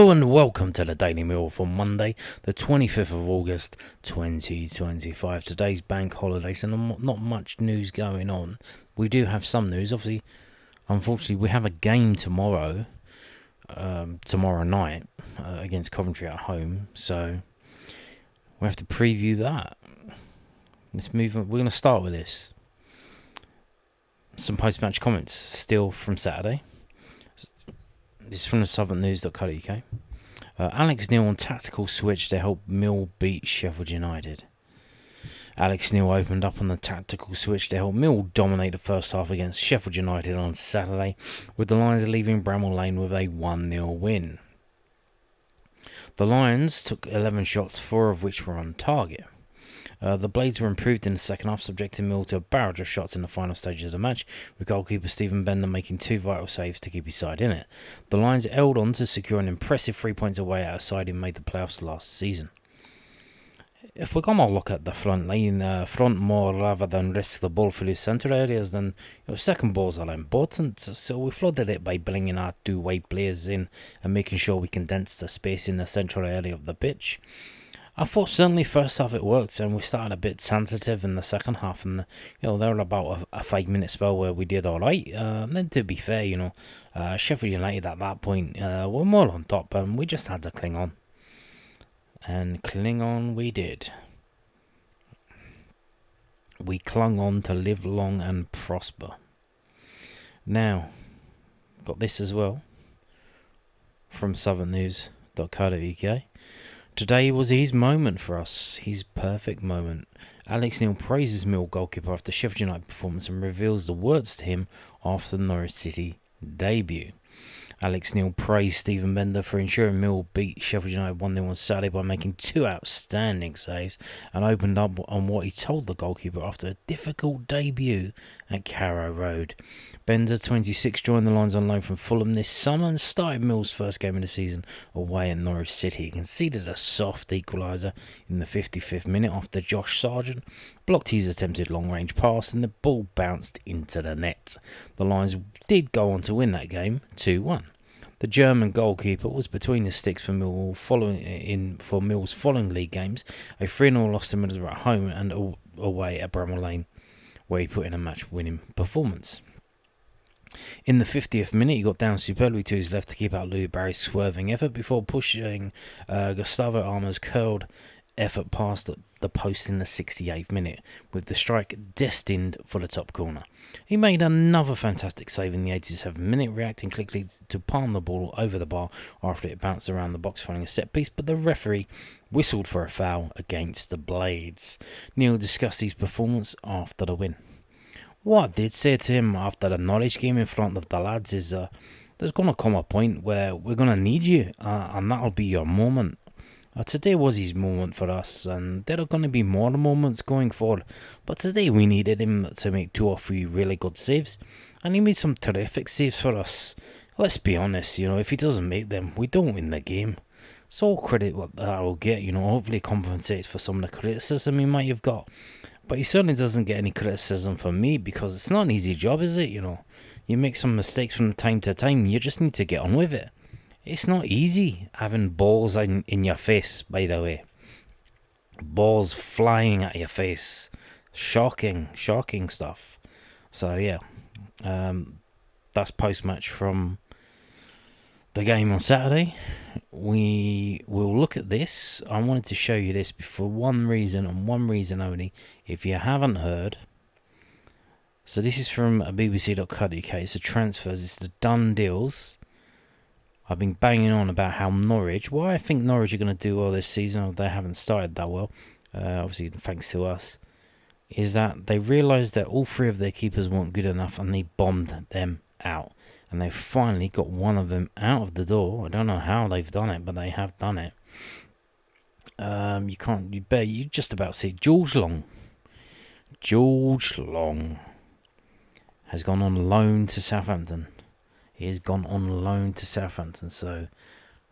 Hello and welcome to the Daily Meal for Monday, the 25th of August 2025. Today's bank holiday, so not much news going on. We do have some news. Unfortunately, we have a game tomorrow night against Coventry at home, so we have to preview that. Let's move on. We're going to start with this. Some post-match comments still from Saturday. This is from the southernnews.co.uk. Alex Neil on tactical switch to help Mill beat Sheffield United. Alex Neil opened up on the tactical switch to help Mill dominate the first half against Sheffield United on Saturday, with the Lions leaving Bramall Lane with a 1-0 win. The Lions took 11 shots, 4 of which were on target. The Blades were improved in the second half, subjecting Mill to a barrage of shots in the final stages of the match, with goalkeeper Benda making 2 vital saves to keep his side in it. The Lions held on to secure an impressive 3 points away at a side who made the playoffs last season. If we're going to look at the front line, front more rather than risk the ball through the centre areas, then second balls are important. So we flooded it by bringing our 2-way players in and making sure we condensed the space in the central area of the pitch. I thought certainly first half it worked, and we started a bit sensitive in the second half, and there were about a 5-minute spell where we did all right. Then to be fair, Sheffield United at that point were more on top, and we just had to cling on, and cling on we did. We clung on to live long and prosper. Now, got this as well from southernnews.co.uk. Today was his moment for us, his perfect moment. Alex Neil praises Mill goalkeeper after Sheffield United performance and reveals the words to him after the Norwich City debut. Alex Neil praised Benda for ensuring Mill beat Sheffield United 1-0 on Saturday by making 2 outstanding saves, and opened up on what he told the goalkeeper after a difficult debut at Carrow Road. Benda, 26, joined the Lions on loan from Fulham this summer and started Mill's first game of the season away at Norwich City. He conceded a soft equaliser in the 55th minute after Josh Sargent blocked his attempted long-range pass and the ball bounced into the net. The Lions did go on to win that game 2-1. The German goalkeeper was between the sticks for Millwall for Mill's following league games, a 3-0 loss to Middlesbrough at home and away at Bramall Lane, where he put in a match-winning performance. In the 50th minute, he got down superbly to his left to keep out Louis Barry's swerving effort before pushing Gustavo Arma's curled effort past the post in the 68th minute, with the strike destined for the top corner. He made another fantastic save in the 87th minute, reacting quickly to palm the ball over the bar after it bounced around the box following a set piece, but the referee whistled for a foul against the Blades. Neil discussed his performance after the win. What I did say to him after the Norwich game in front of the lads is there's going to come a point where we're going to need you, and that'll be your moment. Today was his moment for us, and there are going to be more moments going forward, but today we needed him to make 2 or 3 really good saves, and he made some terrific saves for us. Let's be honest, if he doesn't make them, we don't win the game. So all credit that I will get, hopefully compensates for some of the criticism he might have got. But he certainly doesn't get any criticism from me, because it's not an easy job, is it? You make some mistakes from time to time, you just need to get on with it. It's not easy having balls in your face, by the way. Balls flying at your face. Shocking stuff. So, yeah. That's post-match from the game on Saturday. We will look at this. I wanted to show you this for one reason and one reason only. If you haven't heard. So, this is from bbc.co.uk. It's the transfers. It's the done deals. I've been banging on about how why I think Norwich are going to do well this season, although they haven't started that well, obviously thanks to us, is that they realised that all 3 of their keepers weren't good enough and they bombed them out. And they finally got one of them out of the door. I don't know how they've done it, but they have done it. You just about see George Long has gone on loan to Southampton. He has gone on loan to Southampton, so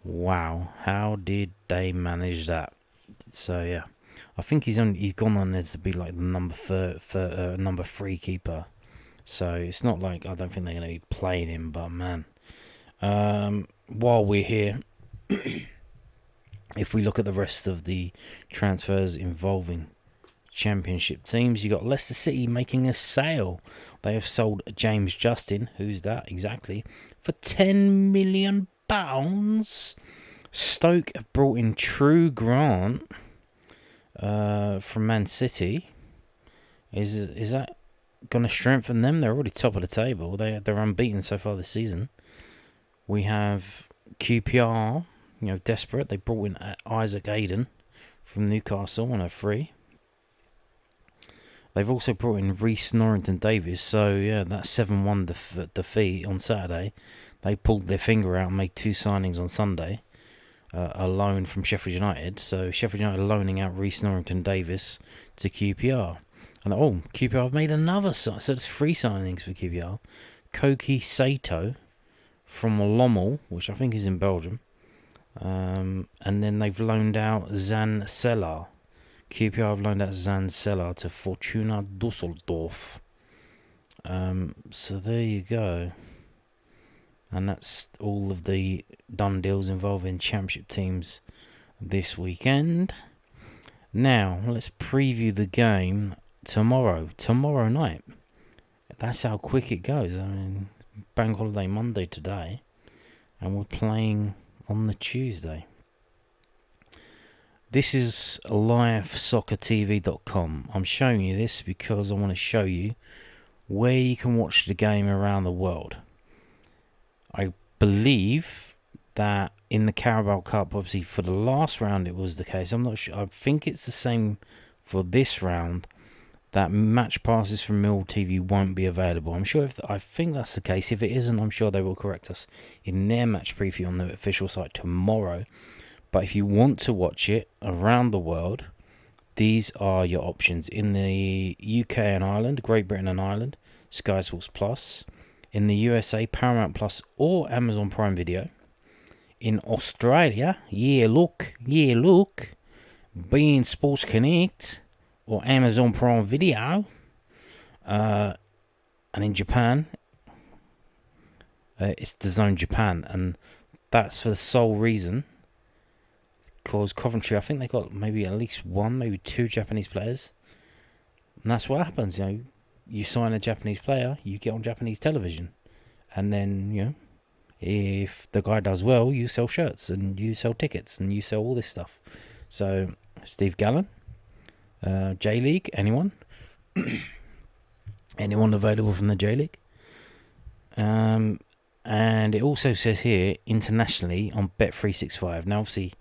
wow, how did they manage that? So yeah, I think he's gone on there to be like the number 3 keeper. So it's not like I don't think they're going to be playing him, but man, while we're here, If we look at the rest of the transfers involving Championship teams, you got Leicester City making a sale. They have sold James Justin, who's that exactly, for £10 million. Stoke have brought in True Grant from Man City. Is that going to strengthen them? They're already top of the table. They're unbeaten so far this season. We have QPR, desperate. They brought in Isaac Aiden from Newcastle on a free. They've also brought in Reece Norrington-Davies. So yeah, that 7-1 defeat on Saturday, they pulled their finger out and made 2 signings on Sunday. A loan from Sheffield United. So Sheffield United loaning out Reece Norrington-Davies to QPR. And QPR have made another, so there's 3 signings for QPR. Koki Sato from Lommel, which I think is in Belgium. And then they've loaned out Zan Selar. QPR have loaned out Zan Selar to Fortuna Dusseldorf. So there you go. And that's all of the done deals involving Championship teams this weekend. Now, let's preview the game tomorrow night. That's how quick it goes. I mean, Bank Holiday Monday today, and we're playing on the Tuesday. This is livesoccertv.com. I'm showing you this because I want to show you where you can watch the game around the world. I believe that in the Carabao Cup, obviously for the last round it was the case. I'm not sure. I think it's the same for this round, that match passes from Millwall TV won't be available. I think that's the case. If it isn't, I'm sure they will correct us in their match preview on the official site tomorrow. But if you want to watch it around the world, these are your options. In the UK and Ireland, Great Britain and Ireland, Sky Sports Plus. In the USA, Paramount Plus or Amazon Prime Video. In Australia, look, beIN Sports Connect or Amazon Prime Video. And in Japan, it's DAZN Japan, and that's for the sole reason because Coventry, I think they got maybe at least 1, maybe 2 Japanese players, and that's what happens. You sign a Japanese player, you get on Japanese television, and then if the guy does well, you sell shirts and you sell tickets and you sell all this stuff. So Steve Gallen, J League, anyone available from the J League, and it also says here internationally on Bet365. Now obviously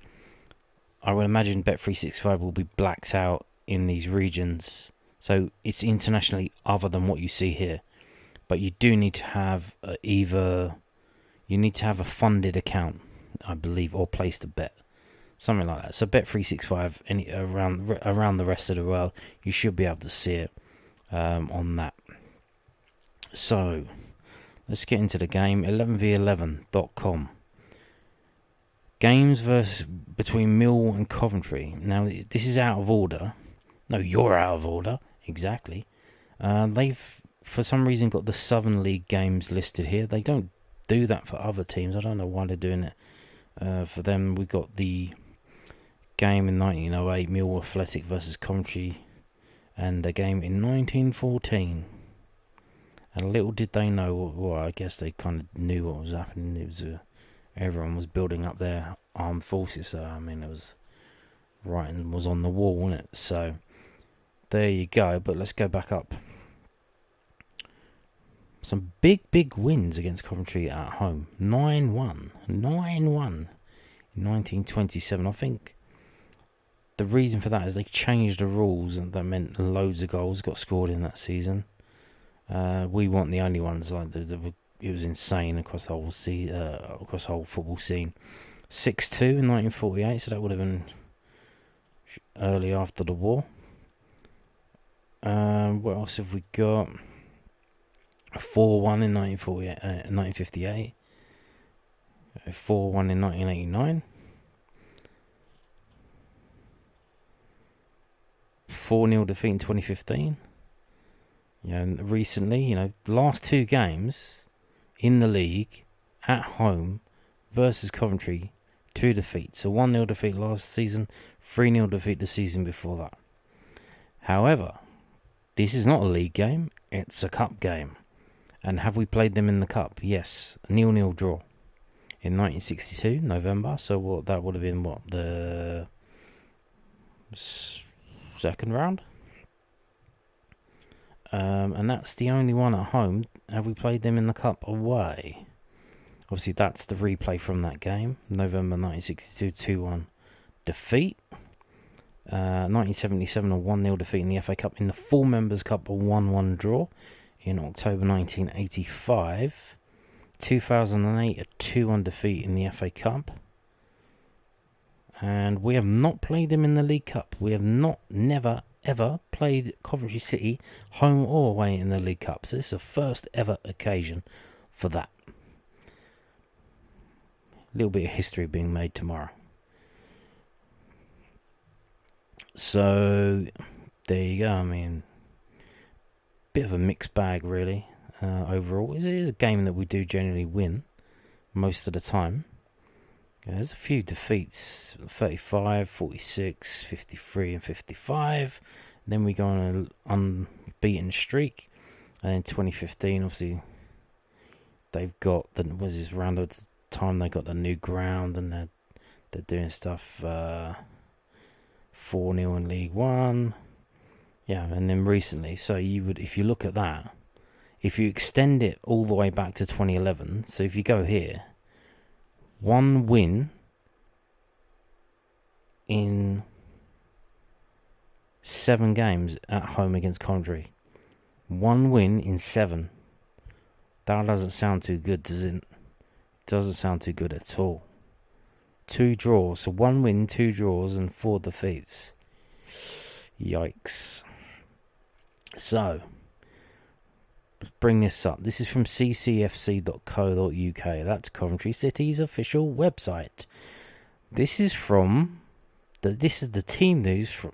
I would imagine Bet365 will be blacked out in these regions, so it's internationally other than what you see here. But you do need to have a funded account, I believe, or placed a bet, something like that. So Bet365 around the rest of the world, you should be able to see it on that. So let's get into the game. 11v11.com. Games between Millwall and Coventry. Now this is out of order. No, you're out of order. Exactly. They've for some reason got the Southern League games listed here. They don't do that for other teams. I don't know why they're doing it for them. We got the game in 1908, Millwall Athletic versus Coventry, and a game in 1914. And little did they know, well, I guess they kind of knew what was happening. It was everyone was building up their armed forces. So I mean, it was writing was on the wall, wasn't it? So there you go. But let's go back up. Some big wins against Coventry at home. 9-1 in 1927. I think the reason for that is they changed the rules, and that meant loads of goals got scored in that season. We weren't the only ones. It was insane across the whole across the whole football scene. 6-2 in 1948, so that would have been early after the war. What else have we got? 4-1 in 1958. 4-1 in 1989. 4-0 defeat in 2015. And recently, the last 2 games in the league at home versus Coventry, 2 defeats. A 1-0 defeat last season, 3-0 defeat the season before that. However, this is not a league game, it's a cup game. And have we played them in the cup? Yes. 0-0 draw in 1962, November. So that would have been the second round? And that's the only one at home. Have we played them in the cup away? Obviously, that's the replay from that game. November 1962, 2-1 defeat. 1977, a 1-0 defeat in the FA Cup. In the Full Members Cup, a 1-1 draw. In October 1985. 2008, a 2-1 defeat in the FA Cup. And we have not played them in the League Cup. We have never, ever played Coventry City home or away in the League Cup. So this is the first ever occasion for that. A little bit of history being made tomorrow. So there you go. I mean, bit of a mixed bag really. Overall, it is a game that we do generally win most of the time. There's a few defeats: 35, 46, 53 and 55. Then we go on an unbeaten streak. And in 2015, obviously, they've got around the time they got the new ground, and they're doing stuff 4-0 in League One. Yeah, and then recently, so if you look at that, if you extend it all the way back to 2011, so if you go here, 1 win in 7 games at home against Coventry. 1 win in 7. That doesn't sound too good, does it? Doesn't sound too good at all. 2 draws, so 1 win, 2 draws, and 4 defeats. Yikes. So, let's bring this up. This is from ccfc.co.uk. That's Coventry City's official website. This is the team news from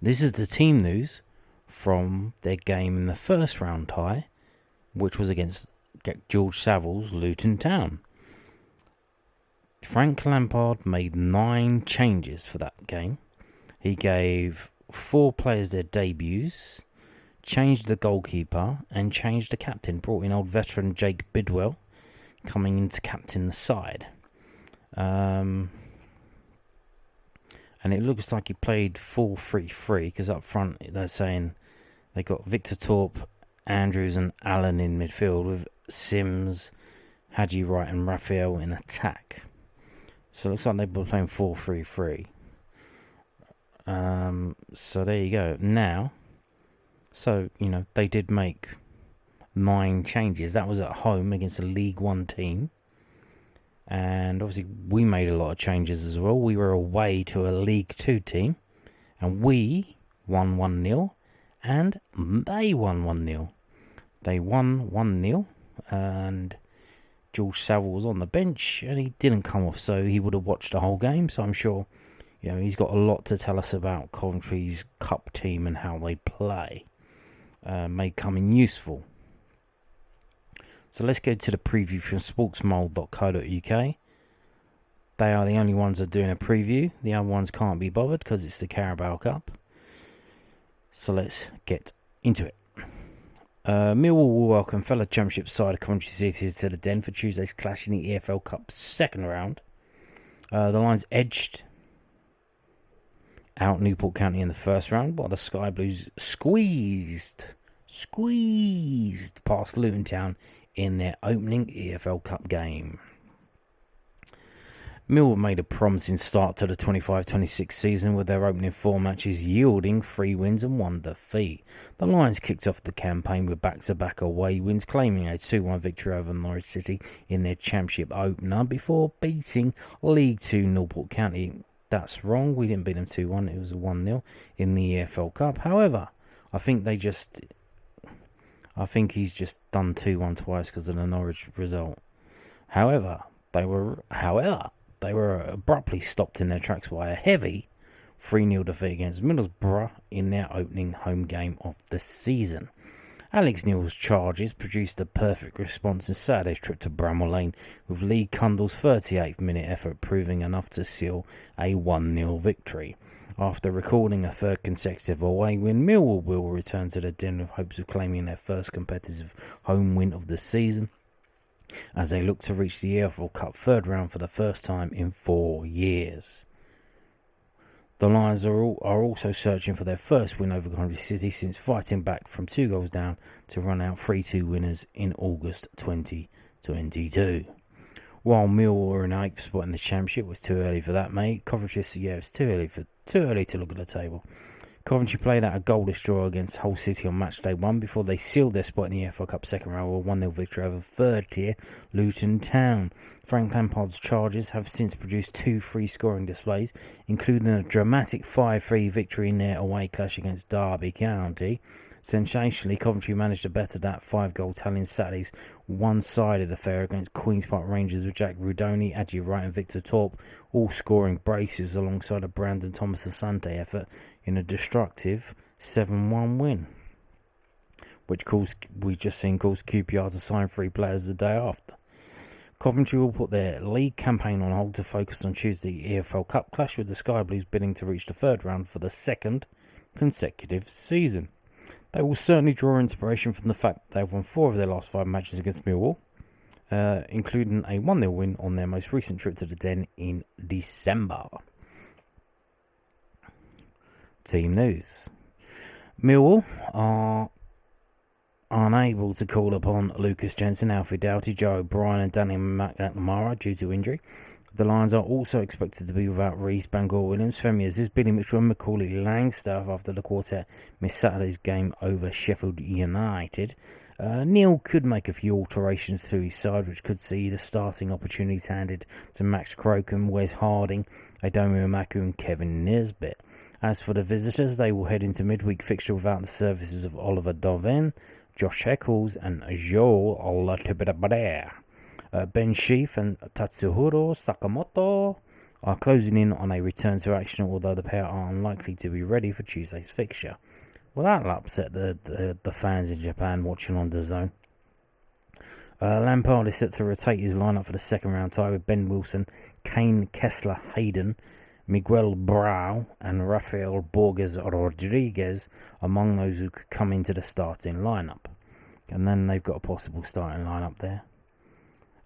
this is the team news from their game in the first round tie, which was against George Savile's Luton Town. Frank Lampard made 9 changes for that game. He gave 4 players their debuts, changed the goalkeeper, and changed the captain. Brought in old veteran Jake Bidwell, coming in to captain the side. And it looks like he played 4-3-3, because up front they're saying they got Victor Torp, Andrews and Allen in midfield, with Sims, Hadji Wright and Raphael in attack. So it looks like they were playing 4-3-3. So there you go. Now, so, they did make 9 changes. That was at home against a League One team. And obviously we made a lot of changes as well. We were away to a League Two team, and we won 1-0, and they won 1-0. They won 1-0, and George Savile was on the bench, and he didn't come off, so he would have watched the whole game. So I'm sure, he's got a lot to tell us about Coventry's cup team and how they play. May come in useful. So let's go to the preview from sportsmold.co.uk. They are the only ones that are doing a preview. The other ones can't be bothered because it's the Carabao Cup. So let's get into it. Millwall will welcome fellow Championship side Coventry City to the Den for Tuesday's clash in the EFL Cup second round. The Lions edged out Newport County in the first round, while the Sky Blues squeezed past Luton Town in their opening EFL Cup game. Millwall made a promising start to the 25-26 season, with their opening 4 matches yielding 3 wins and 1 defeat. The Lions kicked off the campaign with back-to-back away wins, claiming a 2-1 victory over Norwich City in their Championship opener before beating League 2 Newport County. That's wrong, we didn't beat them 2-1, it was a 1-0 in the EFL Cup. However, I think he's just done 2-1 twice because of the Norwich result. However, they were abruptly stopped in their tracks by a heavy 3-0 defeat against Middlesbrough in their opening home game of the season. Alex Neil's charges produced a perfect response in Saturday's trip to Bramall Lane, with Lee Cundall's 38th minute effort proving enough to seal a 1-0 victory. After recording a third consecutive away win, Millwall will return to the Den with hopes of claiming their first competitive home win of the season, as they look to reach the EFL Cup third round for the first time in 4 years. The Lions are also searching for their first win over Coventry City since fighting back from 2 goals down to run out 3-2 winners in August 2022. While Millwall are in 8th spot in the Championship, it was too early for that, mate. Coventry, it's too early to look at the table. Coventry played out a goalless draw against Hull City on match day 1 before they sealed their spot in the EFL Cup second round with a 1-0 victory over third tier Luton Town. Frank Lampard's Chargers have since produced 2 free scoring displays, including a dramatic 5-3 victory in their away clash against Derby County. Sensationally, Coventry managed to better that 5-goal tally in Saturday's one-sided affair against Queen's Park Rangers, with Jack Rudoni, Adji Wright and Victor Torp all scoring braces alongside a Brandon Thomas Asante effort in a destructive 7-1 win, which we just seen caused QPR to sign 3 players the day after. Coventry will put their league campaign on hold to focus on Tuesday's EFL Cup clash, with the Sky Blues bidding to reach the third round for the second consecutive season. They will certainly draw inspiration from the fact that they've won 4 of their last 5 matches against Millwall, including a 1-0 win on their most recent trip to the Den in December. Team news. Millwall are unable to call upon Lucas Jensen, Alfie Doughty, Joe O'Brien and Danny McNamara due to injury. The Lions are also expected to be without Reece, Bangor Williams, Femi Aziz, Billy Mitchell and Macaulay Langstaff after the quartet missed Saturday's game over Sheffield United. Neil could make a few alterations to his side, which could see the starting opportunities handed to Max Crocombe, Wes Harding, Adomu Amaku and Kevin Nisbet. As for the visitors, they will head into midweek fixture without the services of Oliver Doven, Josh Heckles and Joel Olatibadabadere. Ben Sheaf and Tatsuhiro Sakamoto are closing in on a return to action, although the pair are unlikely to be ready for Tuesday's fixture. Well, that'll upset the fans in Japan watching on DAZN. Lampard is set to rotate his lineup for the second round tie with Ben Wilson, Kane Kessler Hayden, Miguel Brau and Rafael Borges Rodriguez among those who could come into the starting lineup. And then they've got a possible starting lineup there.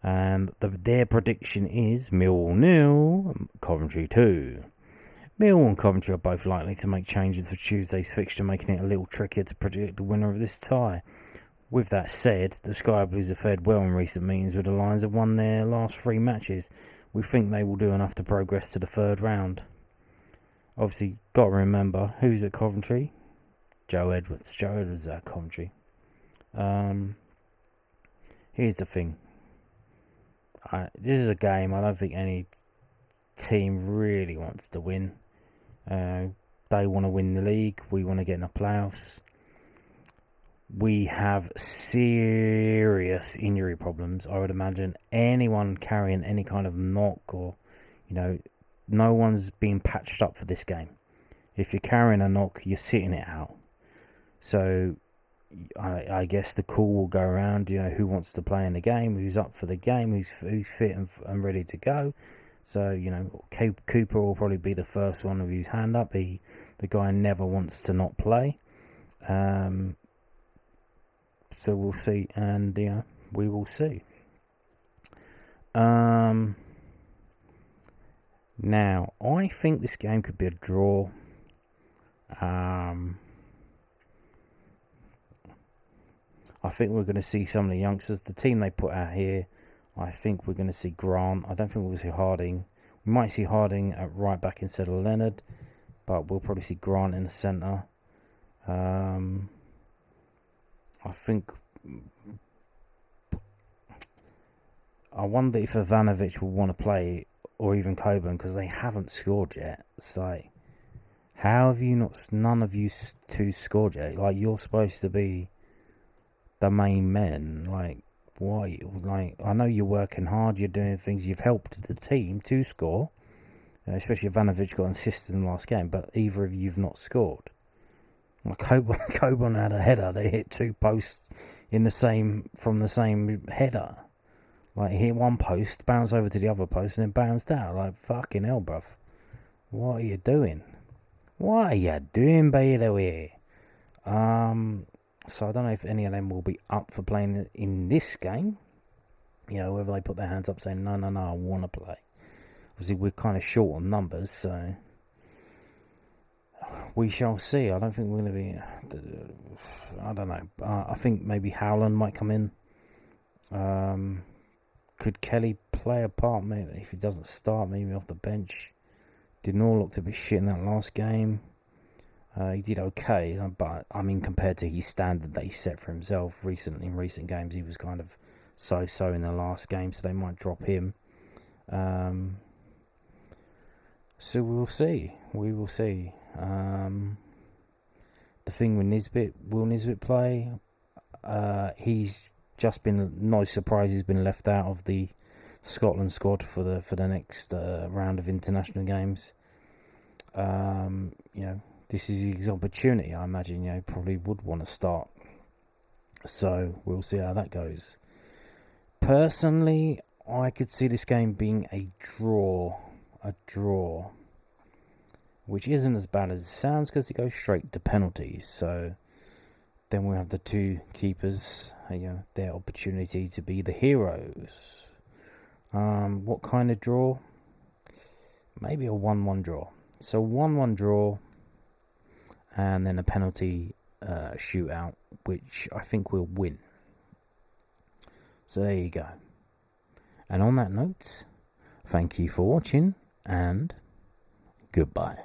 And their prediction is Millwall 0, Coventry 2. Millwall and Coventry are both likely to make changes for Tuesday's fixture, making it a little trickier to predict the winner of this tie. With that said, the Sky Blues have fared well in recent meetings, with the Lions have won their last 3 matches. We think they will do enough to progress to the third round. Obviously, got to remember, who's at Coventry? Joe Edwards. Joe Edwards at Coventry. Here's the thing. This is a game I don't think any team really wants to win. They want to win the league. We want to get in the playoffs. We have serious injury problems. I would imagine anyone carrying any kind of knock or, no one's being patched up for this game. If you're carrying a knock, you're sitting it out. So I guess the call will go around, who wants to play in the game, who's up for the game, who's fit and ready to go. So, Cooper will probably be the first one with his hand up. The guy never wants to not play. So we'll see, and we will see. Now, I think this game could be a draw. I think we're going to see some of the youngsters. The team they put out here, I think we're going to see Grant. I don't think we'll see Harding. We might see Harding at right back instead of Leonard, but we'll probably see Grant in the centre. I wonder if Ivanovic will want to play, or even Coburn, because they haven't scored yet. It's like, how have you not? None of you two scored yet. Like, you're supposed to be the main men. Like, why? Like, I know you're working hard. You're doing things. You've helped the team to score. Especially Ivanovic got an assist in the last game, but either of you've not scored. Coburn had a header. They hit 2 posts from the same header. Like, he hit one post, bounced over to the other post, and then bounced out. Like, fucking hell, bruv. What are you doing? What are you doing, by the way? So I don't know if any of them will be up for playing in this game. You know, whether they put their hands up saying, no, I want to play. Obviously, we're kind of short on numbers, so we shall see. I don't think we're going to be... I don't know. I think maybe Howland might come in. Could Kelly play a part? Maybe if he doesn't start, maybe off the bench. Dinor looked a bit shit in that last game. He did okay, but I mean, compared to his standard that he set for himself in recent games, he was kind of so in the last game, so they might drop him. So we'll see. We will see. The thing with Nisbet, will Nisbet play? He's just been, no surprise, he's been left out of the Scotland squad for the next round of international games. You know, this is his opportunity. I imagine, you know, probably would want to start. So we'll see how that goes. Personally, I could see this game being a draw, which isn't as bad as it sounds because it goes straight to penalties. So then we'll have the 2 keepers, you know, their opportunity to be the heroes. What kind of draw? Maybe a 1-1 draw. So 1-1 draw, and then a penalty shootout, which I think we'll win. So there you go. And on that note, thank you for watching, and goodbye.